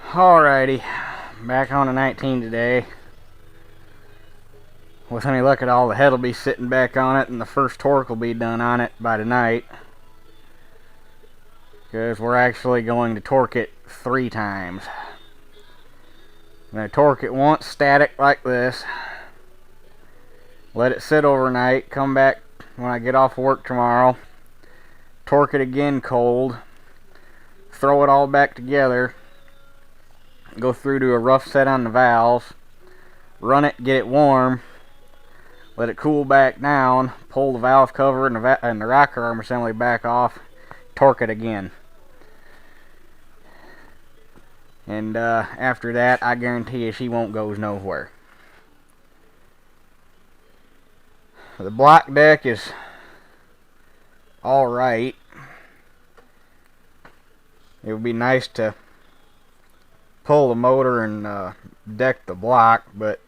Alrighty, back on the 19 today. With any luck at all, the head will be sitting back on it and the first torque will be done on it by tonight. Because we're actually going to torque it 3 times. I'm going to torque it once static like this. Let it sit overnight. Come back when I get off work tomorrow. Torque it again cold. Throw it all back together. Go through to a rough set on the valves. Run it, get it warm. Let it cool back down. Pull the valve cover and the rocker arm assembly back off. Torque it again. And after that, I guarantee you she won't go nowhere. The block deck is alright. It would be nice to pull the motor and deck the block, but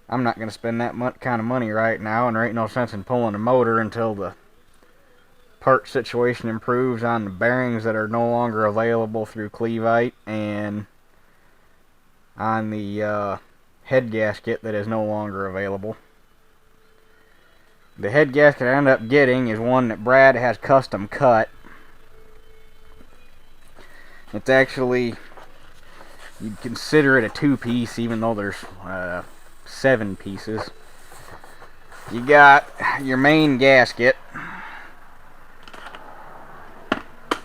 I'm not going to spend that kind of money right now, and there ain't no sense in pulling the motor until the part situation improves on the bearings that are no longer available through Clevite and on the head gasket that is no longer available. The head gasket I ended up getting is one that Brad has custom cut. It's actually, you'd consider it a 2-piece even though there's 7 pieces. You got your main gasket.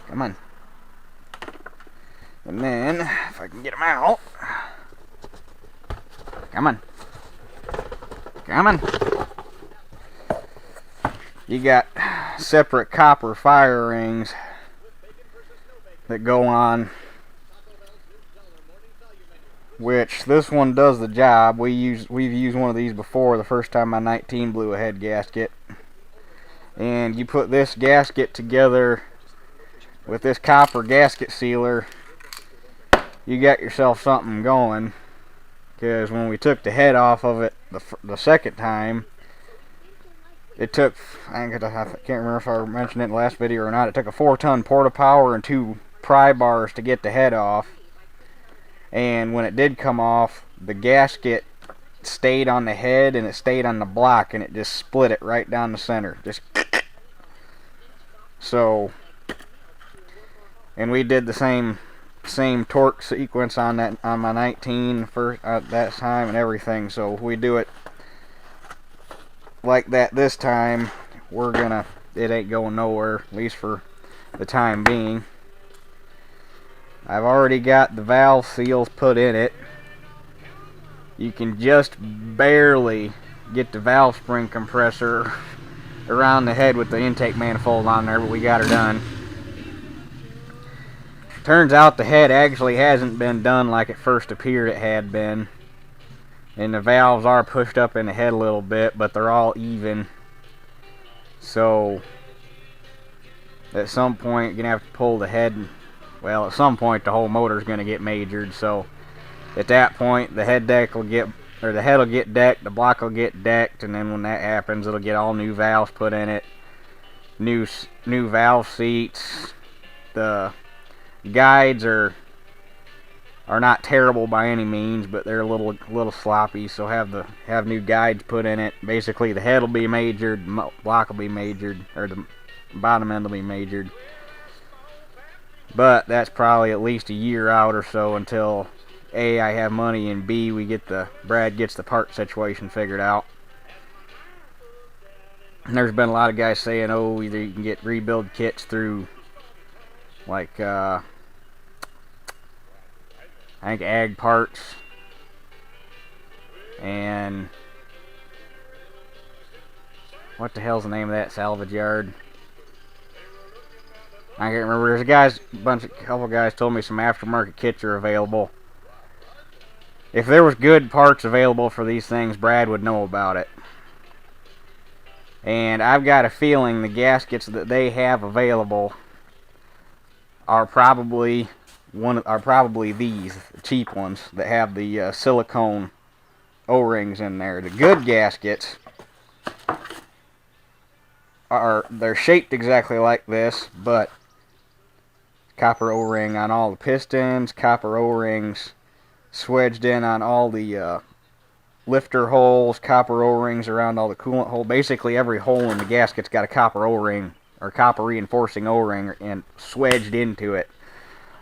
Come on. And then, if I can get them out. Come on. Come on. You got separate copper fire rings that go on, which this one does the job. We've used one of these before, the first time my 19 blew a head gasket. And you put this gasket together with this copper gasket sealer, you got yourself something going. Because when we took the head off of it the second time, it took, I can't remember if I mentioned it in the last video or not, it took a 4-ton porta power and 2 pry bars to get the head off. And when it did come off, the gasket stayed on the head and it stayed on the block, and it just split it right down the center. Just so, and we did the same torque sequence on my 19 first that time and everything. So if we do it like that this time, it ain't going nowhere, at least for the time being. I've already got the valve seals put in it. You can just barely get the valve spring compressor around the head with the intake manifold on there, but we got her done. Turns out the head actually hasn't been done like it first appeared it had been. And the valves are pushed up in the head a little bit, but they're all even. So at some point you're going to have to pull the head. Well, at some point the whole motor is going to get majored. So at that point the head will get decked, the block will get decked, and then when that happens, it'll get all new valves put in it, new valve seats. The guides are not terrible by any means, but they're a little sloppy, so have new guides put in it. Basically the head will be majored, the block will be majored, or the bottom end will be majored. But that's probably at least a year out or so until A, I have money, and B, Brad gets the part situation figured out. And there's been a lot of guys saying, oh, either you can get rebuild kits through like I think Ag Parts and what the hell's the name of that salvage yard? I can't remember. There's a couple guys told me some aftermarket kits are available. If there was good parts available for these things, Brad would know about it. And I've got a feeling the gaskets that they have available are probably these cheap ones that have the silicone O-rings in there. The good gaskets they're shaped exactly like this, but Copper O-ring on all the pistons, copper O-rings swedged in on all the lifter holes, copper O-rings around all the coolant holes. Basically every hole in the gasket's got a copper O-ring or copper reinforcing O-ring and swedged into it,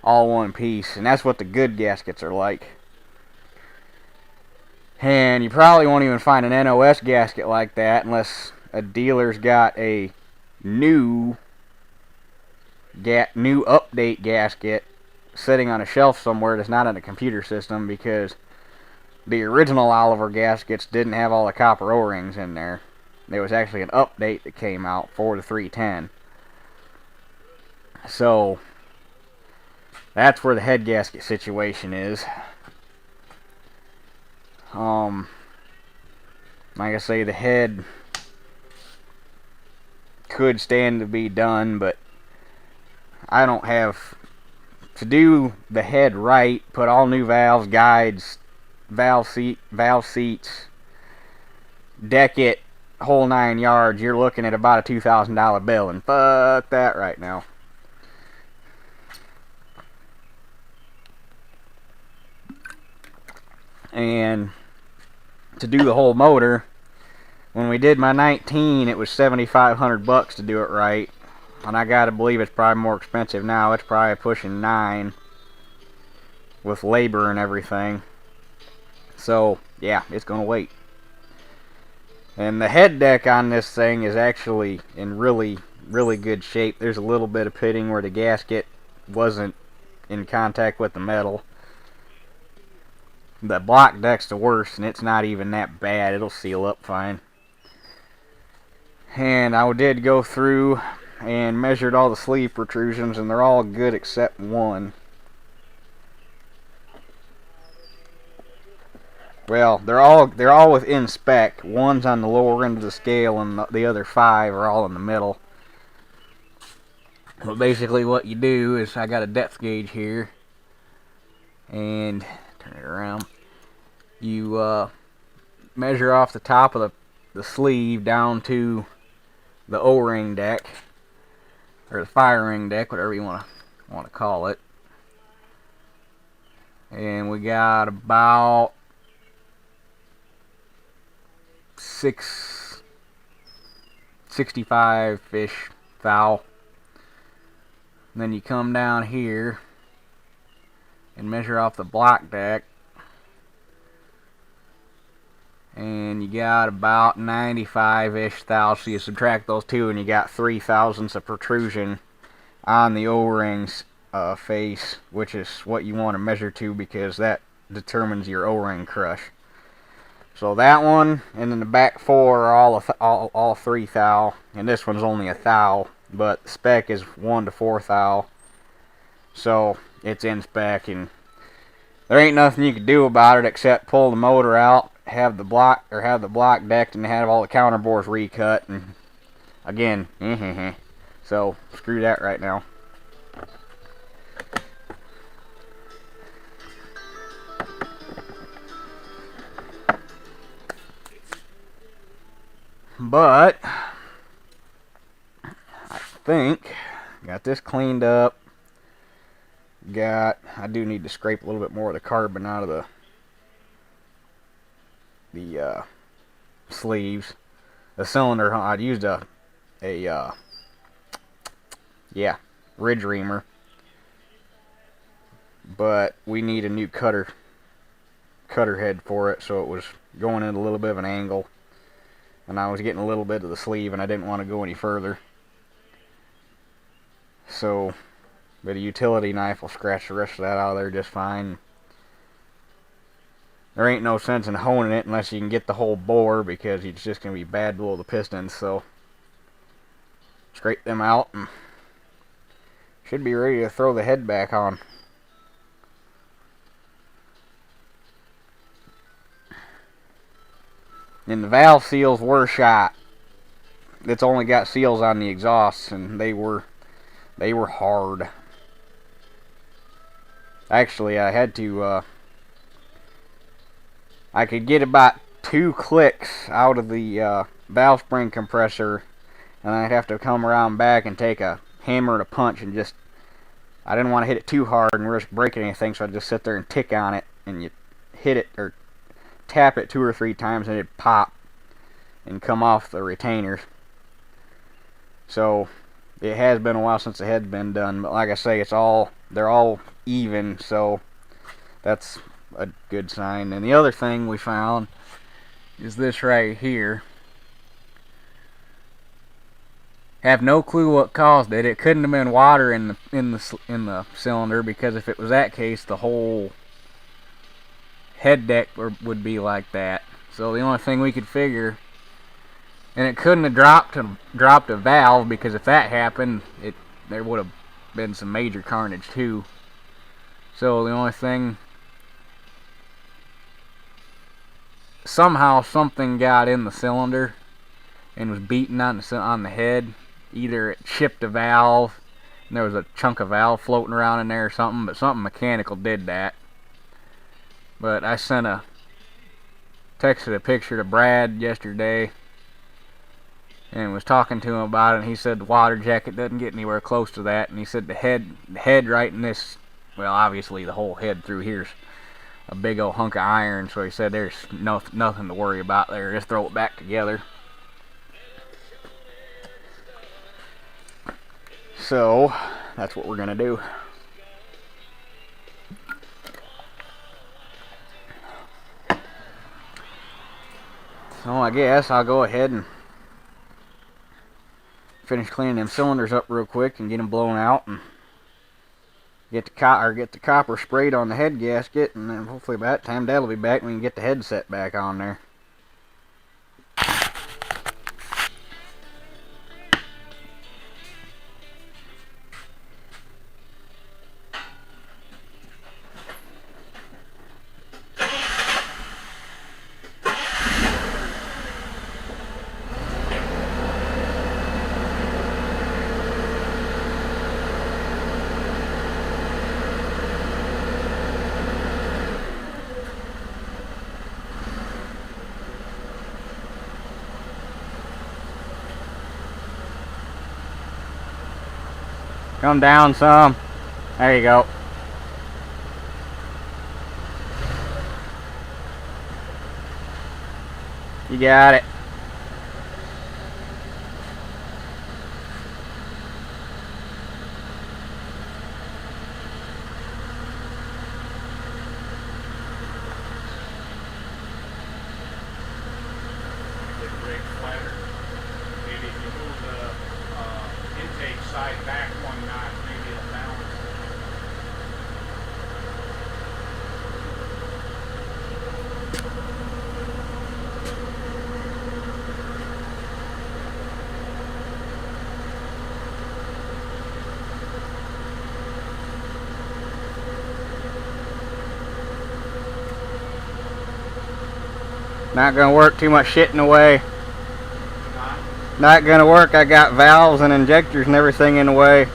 all one piece. And that's what the good gaskets are like. And you probably won't even find an NOS gasket like that unless a dealer's got a new update gasket sitting on a shelf somewhere that's not in a computer system, because the original Oliver gaskets didn't have all the copper O-rings in there. There was actually an update that came out for the 310. So that's where the head gasket situation is. Like I say, the head could stand to be done, but I don't have to do the head right, put all new valves, guides, valve seats, deck it, whole 9 yards. You're looking at about a $2,000 bill, and fuck that right now. And to do the whole motor, when we did my 19, it was $7,500 to do it right. And I gotta believe it's probably more expensive now. It's probably pushing $9,000 with labor and everything. So yeah, it's gonna wait. And the head deck on this thing is actually in really good shape. There's a little bit of pitting where the gasket wasn't in contact with the metal. The block deck's the worst, and it's not even that bad. It'll seal up fine. And I did go through and measured all the sleeve protrusions, and they're all good except one. Well, they're all within spec. One's on the lower end of the scale, and the other 5 are all in the middle. But basically what you do is, I got a depth gauge here, and turn it around. You measure off the top of the sleeve down to the O-ring deck, or the fire ring deck, whatever you want to call it. And we got about 65-ish thou. And then you come down here and measure off the block deck, and you got about 95-ish thou. So you subtract those two, and you got 3 thousandths of protrusion on the O-rings face, which is what you want to measure to, because that determines your O-ring crush. So that one, and then the back 4 are all 3 thou, and this one's only a thou, but the spec is 1 to 4 thou. So it's in spec, and there ain't nothing you can do about it except pull the motor out, have the block decked, and have all the counter bores recut. And again, so screw that right now. But I think got this cleaned up. I do need to scrape a little bit more of the carbon out of the sleeves. The cylinder, I'd used a ridge reamer, but we need a new cutter head for it, so it was going in a little bit of an angle, and I was getting a little bit of the sleeve, and I didn't want to go any further. So, but a utility knife will scratch the rest of that out of there just fine. There ain't no sense in honing it unless you can get the whole bore, because it's just going to be bad below the pistons. So scrape them out, and should be ready to throw the head back on. And the valve seals were shot. It's only got seals on the exhausts, and they were hard. Actually, I had to I could get about 2 clicks out of the valve spring compressor, and I'd have to come around back and take a hammer and a punch and just I didn't want to hit it too hard and risk breaking anything, so I just sit there and tick on it, and you hit it or tap it 2 or 3 times and it'd pop and come off the retainers. So it has been a while since the head's been done, but like I say, they're all even, so that's a good sign. And the other thing we found is this right here. Have no clue what caused it. It couldn't have been water in the cylinder, because if it was that case, the whole head deck would be like that. So the only thing we could figure, and it couldn't have dropped a valve, because if that happened, there would have been some major carnage too. So the only thing, somehow something got in the cylinder and was beating on the head. Either it chipped a valve and there was a chunk of valve floating around in there or something, but something mechanical did that. But I texted a picture to Brad yesterday and was talking to him about it, and he said the water jacket doesn't get anywhere close to that, and he said the head right in this, well, obviously the whole head through here's a big old hunk of iron, so he said there's nothing to worry about there, just throw it back together. So that's what we're gonna do. So I guess I'll go ahead and finish cleaning them cylinders up real quick and get them blown out, and get the copper sprayed on the head gasket, and then hopefully by that time Dad'll be back and we can get the head set back on there. Come down some. There you go. You got it. Back one notch, maybe it'll balance. Not gonna work, too much shit in the way. Not gonna work. I got valves and injectors and everything in the way.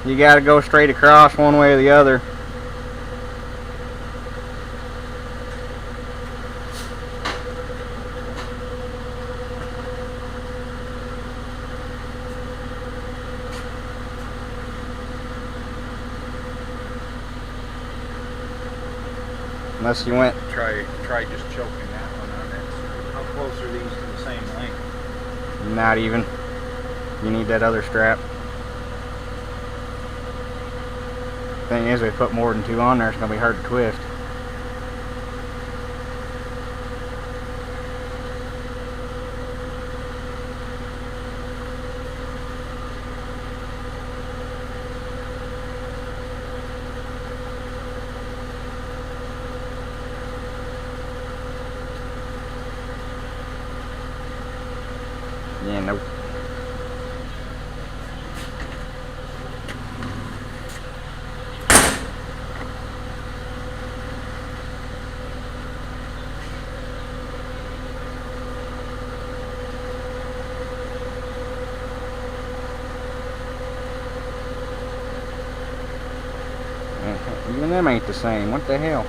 You gotta go straight across one way or the other. Unless you went. Try just choking that one on it. How close are these to the same length? Not even. You need that other strap. Thing is, we put more than 2 on there, it's gonna be hard to twist. Yeah, nope. Even them ain't the same. What the hell?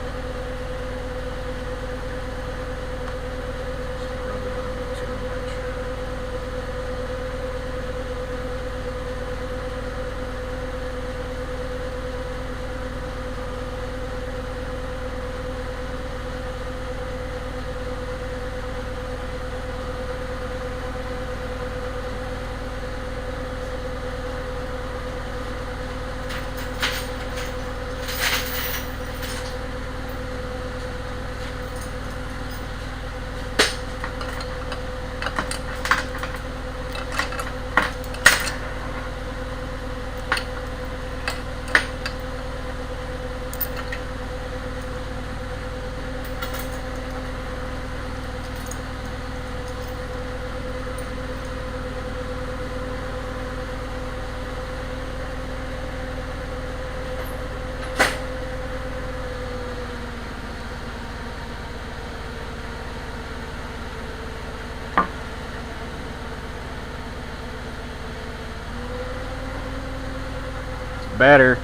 better.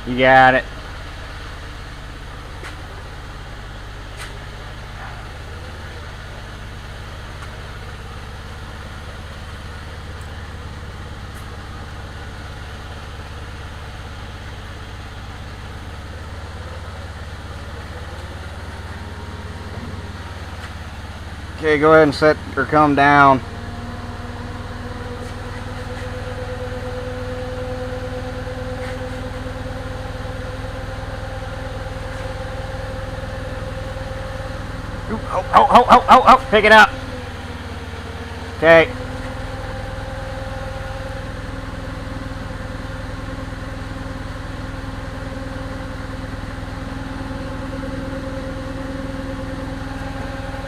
You got it. Okay, go ahead and set or come down. Oh, pick it up. Okay.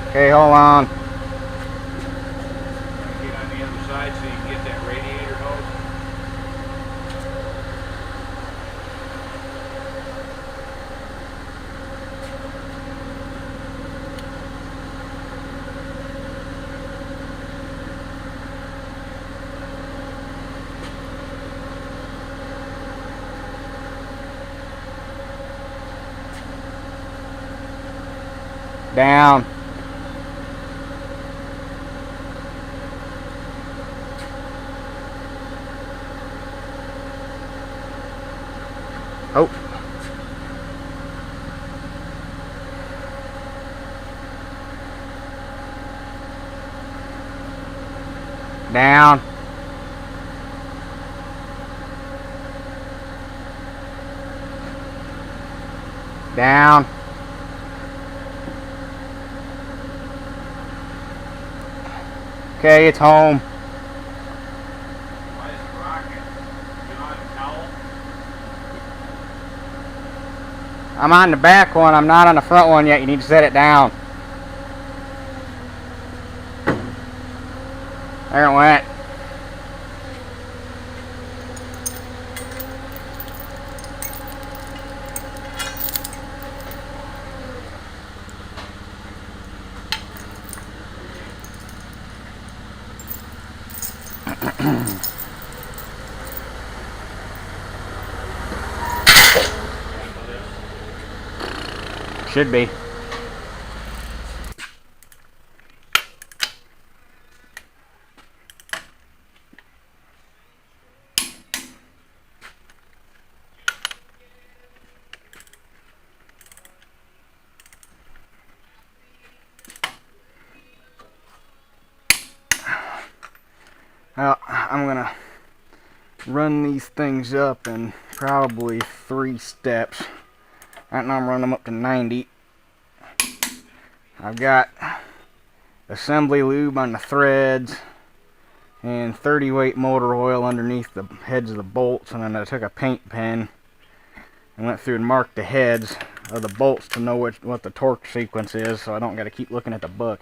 Okay, hold on. Get on the other side so you can get that radiator hose. Down. Oh. Down. Down. Okay, it's home. Why is it rocking? You on a towel? I'm on the back one. I'm not on the front one yet. You need to set it down. There it went. Should be. Well, I'm gonna run these things up in probably 3 steps. Right now I'm running them up to 90. I've got assembly lube on the threads and 30 weight motor oil underneath the heads of the bolts, and then I took a paint pen and went through and marked the heads of the bolts to know what the torque sequence is, so I don't got to keep looking at the book.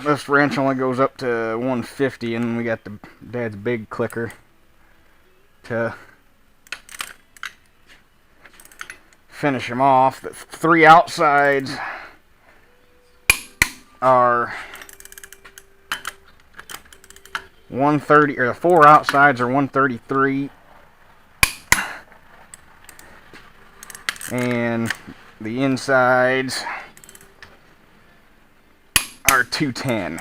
This wrench only goes up to 150, and we got the Dad's big clicker to finish them off. The 3 outsides are 130, or the 4 outsides are 133, and the insides are 210.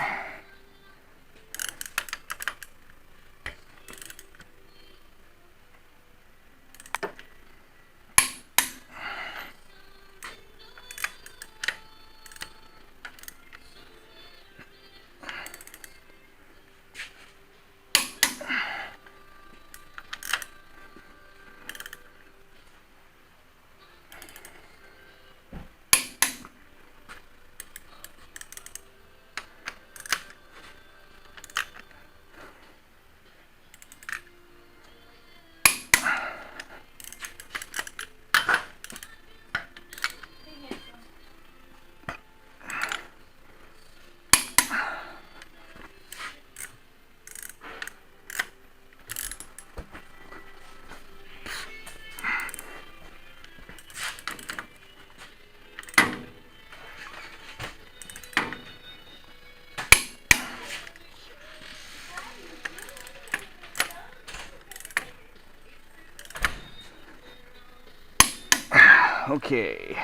Okay,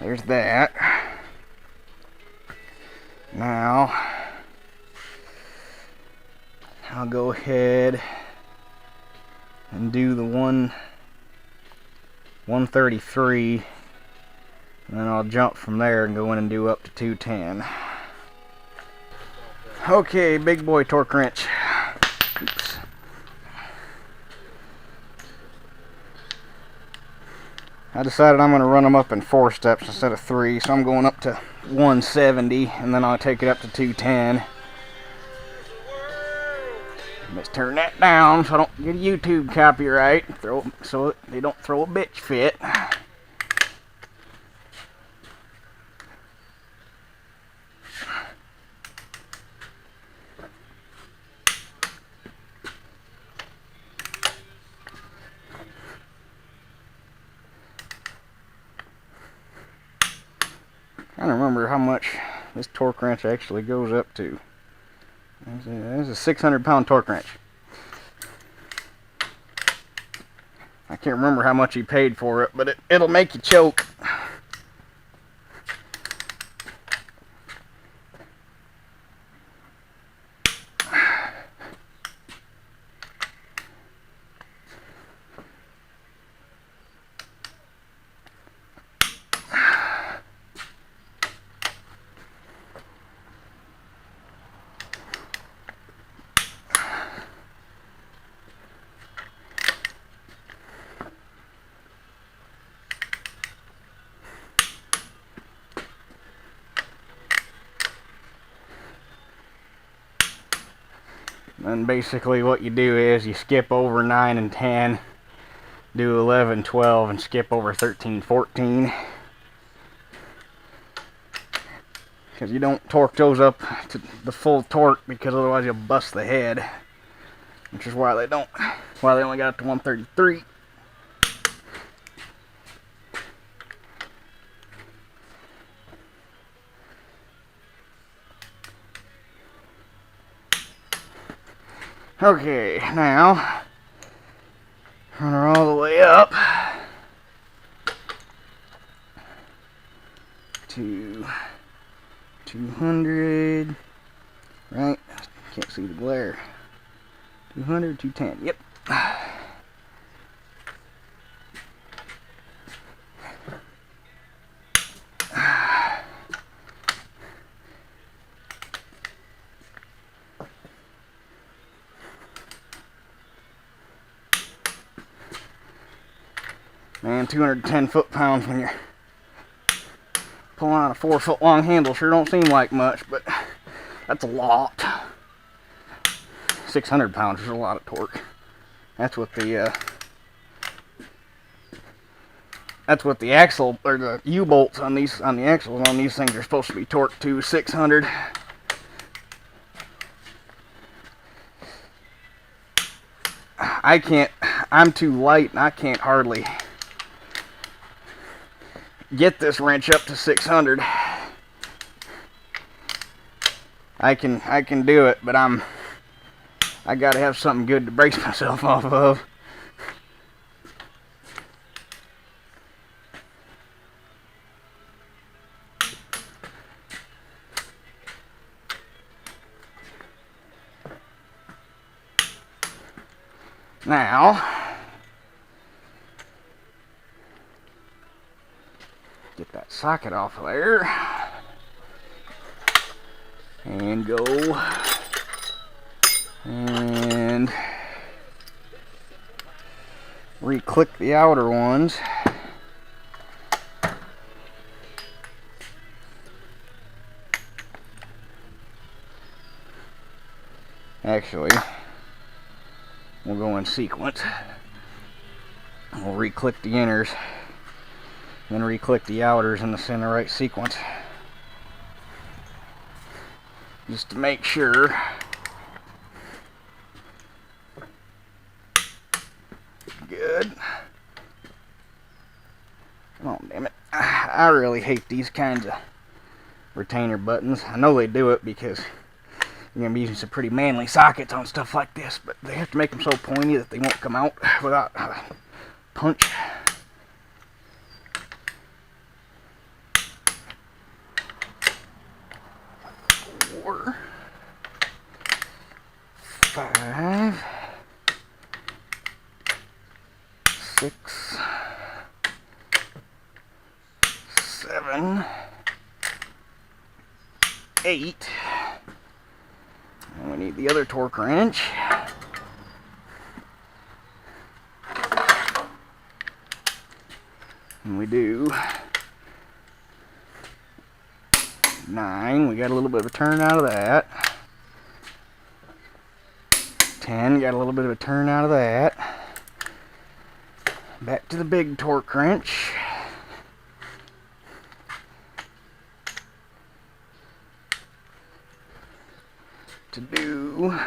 there's that. Now I'll go ahead and do the 133, and then I'll jump from there and go in and do up to 210. Okay, big boy torque wrench. Oops. I decided I'm going to run them up in 4 steps instead of 3, so I'm going up to 170, and then I'll take it up to 210. Let's turn that down so I don't get a YouTube copyright. So they don't throw a bitch fit. I don't remember how much this torque wrench actually goes up to. This is a 600-pound torque wrench. I can't remember how much he paid for it, but it'll make you choke. And basically what you do is you skip over 9 and 10, do 11, 12, and skip over 13, 14. Because you don't torque those up to the full torque, because otherwise you'll bust the head. Which is why they only got up to 133. Okay, now run her all the way up to 200, right? Can't see the glare. 200, 210, yep. Man, 210 foot-pounds when you're pulling out a 4 foot long handle sure don't seem like much, but that's a lot. 600 pounds is a lot of torque. That's what the axle or the U-bolts on the axles on these things are supposed to be torqued to 600. I'm too light and I can't hardly get this wrench up to 600. I can do it, but I gotta have something good to brace myself off of. Now, get that socket off of there and go and re-click the outer ones. Actually, we'll go in sequence. We'll re-click the inners, then re-click the outers in the center right sequence, just to make sure. Good. Come on, damn it. I really hate these kinds of retainer buttons. I know they do it because you're going to be using some pretty manly sockets on stuff like this, but they have to make them so pointy that they won't come out without a punch. 4, 5, 6, 7, 8, and we need the other torque wrench. And we do 9, we got a little bit of a turn out of that. 10, got a little bit of a turn out of that. Back to the big torque wrench. To do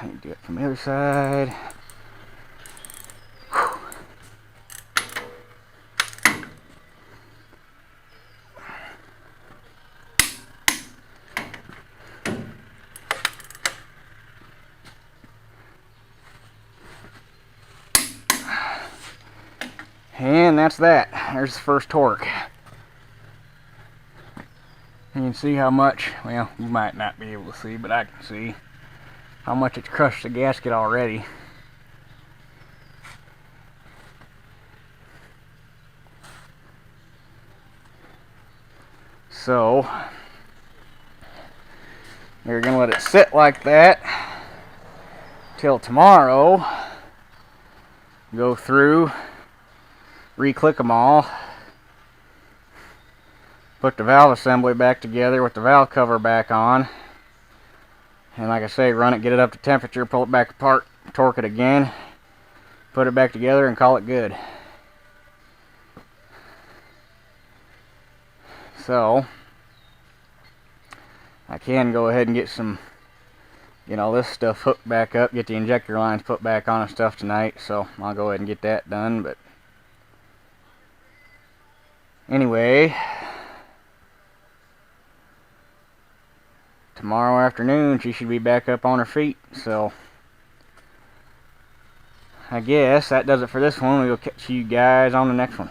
9, do it from the other side. And that's that. There's the first torque. You can see how much, well, you might not be able to see, but I can see how much it's crushed the gasket already. So, you're going to let it sit like that till tomorrow. Go through, re-click them all, put the valve assembly back together with the valve cover back on, and like I say, run it, get it up to temperature, pull it back apart, torque it again, put it back together, and call it good. So I can go ahead and get some, this stuff hooked back up, get the injector lines put back on and stuff tonight, so I'll go ahead and get that done. But anyway, tomorrow afternoon she should be back up on her feet, so I guess that does it for this one. We'll catch you guys on the next one.